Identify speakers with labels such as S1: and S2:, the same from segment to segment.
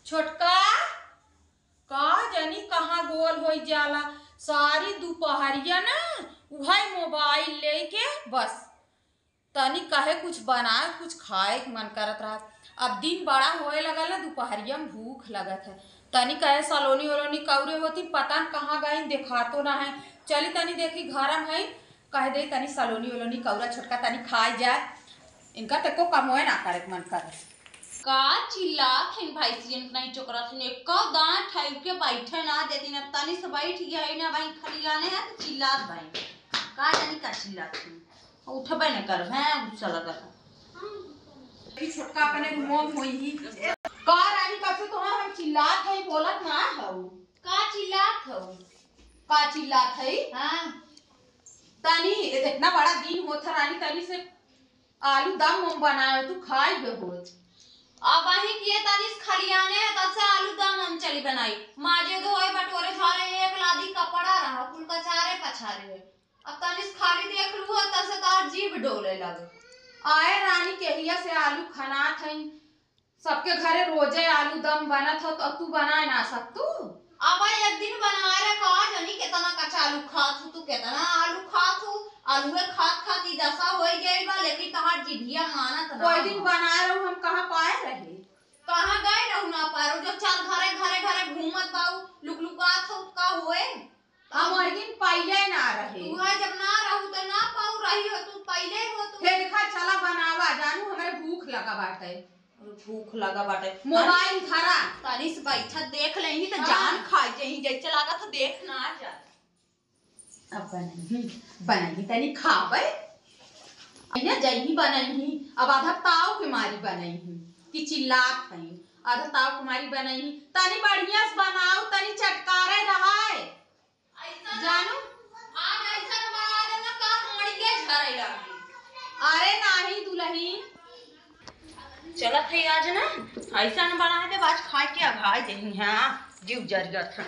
S1: छोटका का जानी कहाँ गोल हो जाला। सारी दोपहरिया ना वही मोबाइल लेके बस तनी कहे कुछ बनाए कुछ खाए के मन करत रहा। अब दिन बड़ा होए लगा ना दोपहरिया में भूख लगत है। तनी कहे सलोनी वलोनी कौरे होती पता न कहाँ गई देखा तो ना है। चली तनी देखी घर में है कह दे तनी सलोनी वलोनी कौरा छोटका तनी खाए जाए। इनका तको कमोए ना करे मन करे।
S2: का चिल्लात है भाई सीजन नहीं चोकरा से एक दांत ठाई के बैठे ना देती ना तनी से बैठ गया है ना भाई खलियाने है तो चिल्लात भाई का जानी का चिल्लात है उठबे न कर है गुस्सा लगा
S1: ये छोटका अपने रूम होई ही का रानी कब से तोहार हम चिल्लात है बोलत ना हो।
S2: का चिल्लात हो
S1: का चिल्लात है।
S2: हां
S1: तनी इतना बड़ा दिन होता रानी तनी से आलू दम बनाए तू खाई बे हो।
S2: अब वही किए तनिस खलियाने तब से आलू दम हम चली बनाई माजे धोए बटोरे सारे एक लादी कपड़ा रहा कुल कचारे पछारे है। अब तनिस खाली देख लू तब से तार जीभ डोले लगे।
S1: आए रानी केहिया से आलू खनात है सबके घरे रोजे आलू दम बनत हो तो तू बनाए ना सकतू।
S2: अब एक दिन बना रे का जानी कितना कच्चा आलू खात तू कितना आलू खात आलूए खात खात ई दशा हो गई बा लेकिन तहार जिभिया मानत ना।
S1: कोई दिन बनाए रहू हम कहां पाए रहे
S2: कहां गए रहू ना पारो जो चल घरे घरे घरे घूमत बाऊ लुकलुकात हो का होए
S1: हम और दिन पहले ना रहे।
S2: तू है जब ना रहू तो ना पाऊ रही हो तू पहले हो तू
S1: फिर देखा चला बनावा जानू हमरे भूख लगा बाटे।
S2: भूख लगा बाटे
S1: मोबाइल धरा
S2: तारी से बैठा देख लेही तो जान खा जही जैसे लागा तो देख ना जा।
S1: अब बनाई तनी खावे इने जही बनाई अब आधा ताव के मारी बनाई कि चिल्लात है आधा ताव के मारी बनाई तनी बढ़िया से बनाओ तनी चटकारे रहाए जानू
S2: आज ऐसा बना देना का मड़िए झरे लगी।
S1: अरे नाही दुल्हन
S2: चलत है आज ना ऐसा न बनाए दे आज खा के अघाय जही हां जीव जरियत है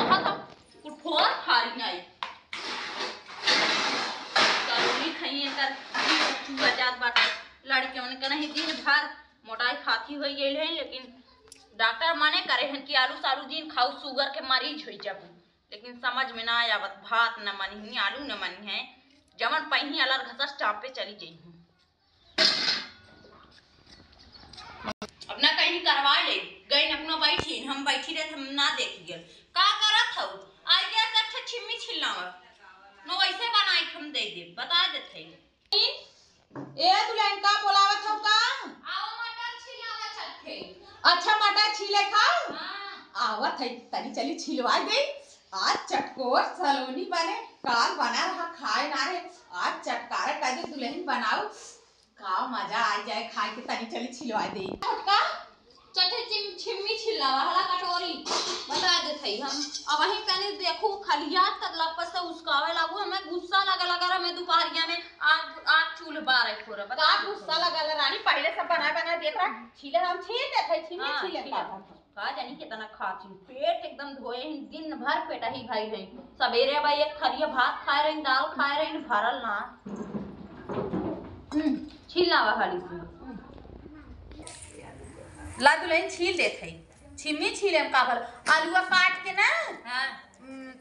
S2: हां तो उठोर खाली नहीं करोनी खाइए कर चूहा जात बात लड़के मन के नहीं दिन भर मोटाई खाती होई गेल है लेकिन डॉक्टर माने करे हैं कि आलू सालू दिन खाओ शुगर के मरीज होई जाबू लेकिन समझ में ना आवत भात न मनी आलू न मनी है जमन पहिनी अलर घसर स्टॉप पे चली जई अपना कहीं करवा ले गई अपना बैठी हम बैठी रहे हम ना देख गए का करत हो आई के अच्छा छिम्मी छिलना नो वैसे बनाई हम दे दे बता देते
S1: ए दुल्हन का बोलावत हो का
S2: आओ मटर छिलावा छथे।
S1: अच्छा मटर छीले का
S2: हां
S1: आवत है तनी चली छिलवा दे आज चटकोर सलोनी बने काल बना रहा खाए ना रे आज चटकारा कर दे दुल्हन बनाओ का मजा आ जाए खाए के तनी चली छिलवा दे
S2: छोटका चटे छिम्मी छिलावा हला कटोरी बता देते हम अब वही कने देखो खलियात तक लपस से उसकावे लागू हमें गुस्सा लगा हमें दोपहरिया में आग चूल्हा बारे खोरा
S1: बता गुस्सा लगा रानी पहले सब बना देख रहा छीले हम छील देते छिम्मी छीले
S2: का जानी कितना खाती पेट एकदम धोए दिन भर पेटा ही भाई रही सवेरे भाई एक थरिया भात खाए रही दाल खाए रही भरल ना छिलना खाली
S1: ला दुल्हन छील देत है छिम्मी छीले हम काबर आलूआ काट के ना
S2: हां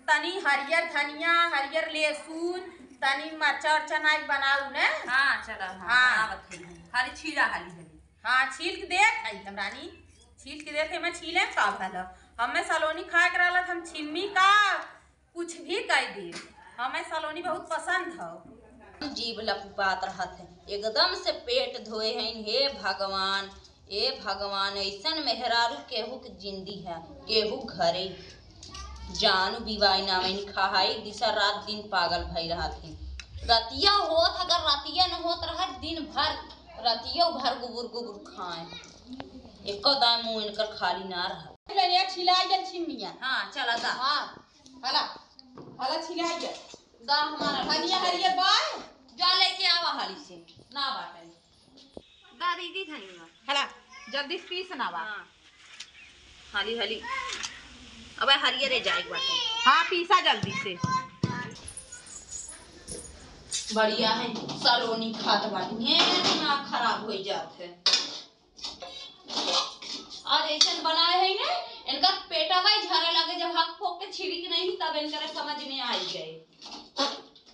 S1: तनी हरियर धनिया हरियर लहसुन तनी मरचा उरचा नाई बनाऊ ना।
S2: हां चला हां आवत है खाली छीला खाली
S1: हां छील के देत है हम रानी छील के देते मैं छीले का भला हमें सलोनी खाए के रहलत हम छिम्मी का कुछ भी कह दे हमें सलोनी बहुत पसंद है।
S2: जीभ लपुपात रहत है एकदम से पेट धोए हैं हे भगवान ऐसन मेहरारू केहू के जिंदी है केहू घरे जानू बिवाई नाम खाई दिशा रात दिन पागल भई रहा थे रतिया होत अगर रतिया न होत रहा दिन भर रतिया भर गुबुर खाए एको दाम मुंह इनकर खाली ना रहा
S1: ले छिलाई जल छिम्मिया।
S2: हां चला दा
S1: हां हला छिलाई जल
S2: दा हमारा
S1: धनिया हरियर बाय
S2: जा लेके आवा हाली से ना बाटे दा दीदी धनिया
S1: हला जल्दी पीस ना बा
S2: हां हाली अबे हरियर जाए बाटे
S1: हां पीसा जल्दी से
S2: बढ़िया है सलोनी खात बाटी दिमाग खराब हो जात है आज ऐसा बनाए है अब इनकर समझ में आई गए।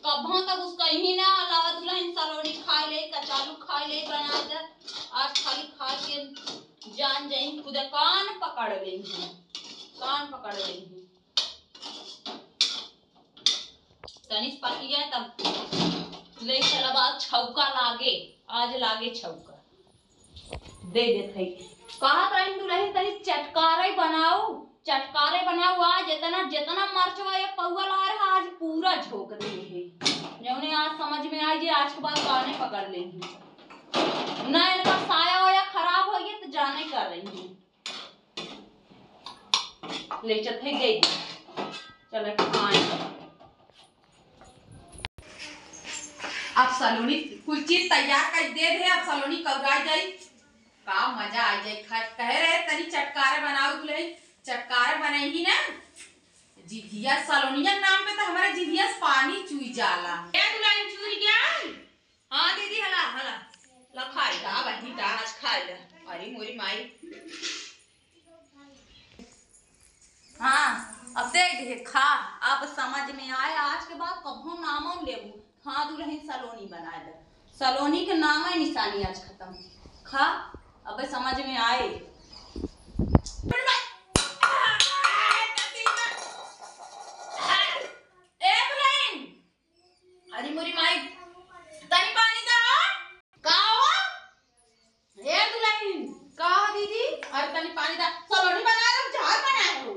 S2: कभों तक उसका ही ना अलावा दुल्हन सलोनी खाए ले, कचालू खाए ले बना दे। आज खाली खा के जान जाई खुद कान पकड़ ली है, कान पकड़ ली है। तनिस पकी गया तब ले चला बात छौका लागे, आज लागे छौका दे देते। कहा तो दुल्हन तनी चटकारे बनाओ, चटकारे बनाओ। आज जितना जितना मर्चवा ये पौवा ला रहा आज पूरा झोंक दे है। जौने आज समझ में आई जे आज के बाद काने पकड़ लेंगी ना, इनका साया वाया खराब हो गया तो जाने कर रही है। ले चलते गई चलो खाए।
S1: अब सलोनी कुछ चीज तैयार कर दे दे। अब सलोनी कौरा जाई का मजा आ जाए। कह रहे तनी चटकारे बनाओ दुल्हन, चटकारे बनाई ना जिभिया सलोनिया नाम पे तो हमारे जिभिया पानी चुई जाला।
S2: ए दुल्हन चुई गया। हाँ दीदी हला हला ला खाई
S1: का बही का
S2: आज खाई ले।
S1: अरे मोरी माई।
S2: हाँ अब दे खा, अब समझ में आए आज के बाद कभो नामो लेबू। हाँ दुल्हन सलोनी बना दे, सलोनी के नाम है निशानी आज खत्म। खा अब समझ में आए।
S1: अरे मोरी माई तनी पानी दा का हो। ए दुल्हन का हो दीदी। अरे तनी पानी दा। सलोनी बना रहे हो झाल बना रहे हो।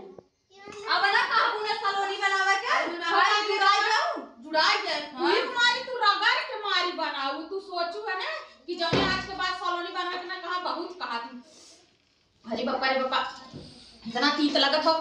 S2: अब ना काबू ने सलोनी बनावे के
S1: जुड़ाई जाए पूरी कुमारी तू रगड़ के मारी बनाऊ। तू सोचू है ना कि जब आज के बाद सलोनी बनवा के ना कहा बहुत कहा थी। अरे बापा रे बापा इतना तीत लगत हो।